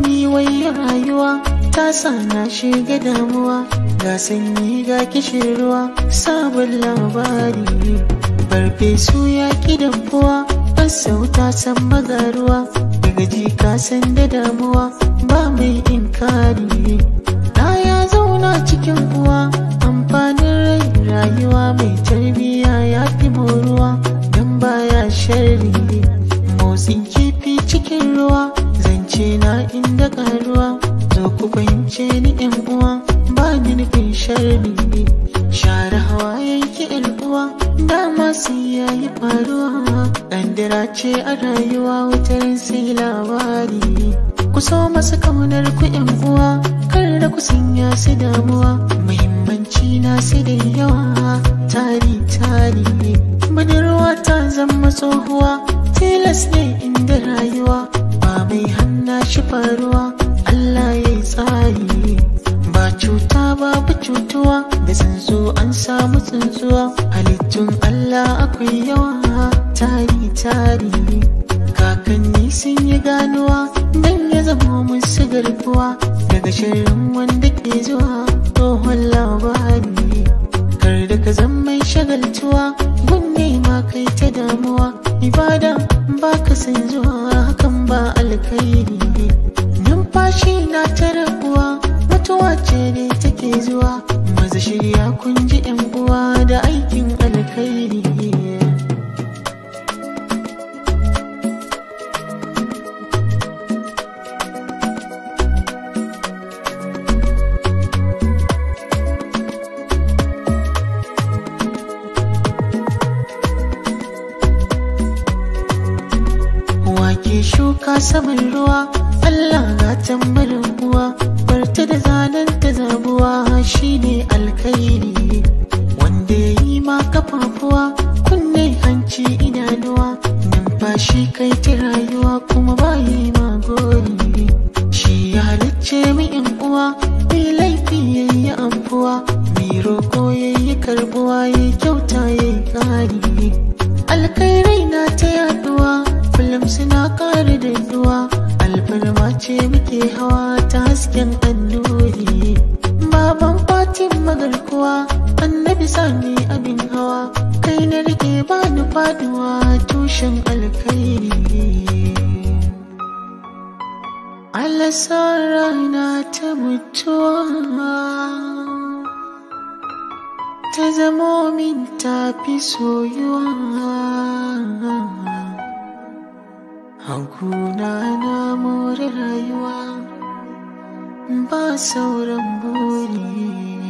ni wai rayuwa ta sa na shiga damuwa, ga sanyi ga kishin ruwa sabon labari. Farfesu ya ki dafuwa, sauta san magaruwa, daga ji ka san da damuwa ba mai inkari. Na ya zauna cikin uwa, amfanin rai rayuwa mai tarbiya ya fi moruwa, don baya sharri. Motsin kifi cikin ruwa, zance na inda karuwa, zo ku fahimce ni yan uwa, ba ni nufin sharri. Share hawayen ki yan uwa, dama sai yayi faruwa, ƙandira ce a rayuwa wataran sai labari. Ku so masu kaunar ku yan uwa, kar da ku sanya su damuwa, muhimmanci na su da yawa tari tari. Budurwa ta zama tsohuwa, tilas ne inda rayuwa ba mai hanna shi faruwa, Allah ya yi tsari. Ba cuta babu cutuwa, da tsuntsu an samu tsuntsuwa, halittun Allah akwai yawa tari tari. Kakanni sun yi ganuwa, dan ya zama musu garkuwa, daga shirin wanda ke zuwa tsohon labari. Kar da ka zama mai shagaltuwa, gunne ma kai ta damuwa, ibada ba ka san zuwa hakan ba alkhairi. Numfashi na ta rabuwa, mutuwa ce ne take zuwa, maza shirya kun ji yan uwa da aikin alkhairi. Wake shuka saman ruwa, Allah ga tambarin uwa, barta da zanen ta zabuwa shine alkhairi. Wanda ya yi ma kafafuwa, kunne hanci idanuwa, numfashi kai ta rayuwa kuma ba yi ma gori. Shi ya halicce mu yan uwa, mai laifi yayi amfuwa, mai roko yayi karbuwa, yayi kyauta yayi kari. Alkhairai na ta yaduwa, kullum suna ƙara daɗuwa, alfarma ce muke hawa ta hasken annuri. Baban fatin magarkuwa, annabi sani abin hawa, kai na rike ba ni faduwa tushen alkhairi. Allah sa rana ta mutuwa ta zamo min tafi soyuwa, hankuna na more rayuwa ba sauran buri.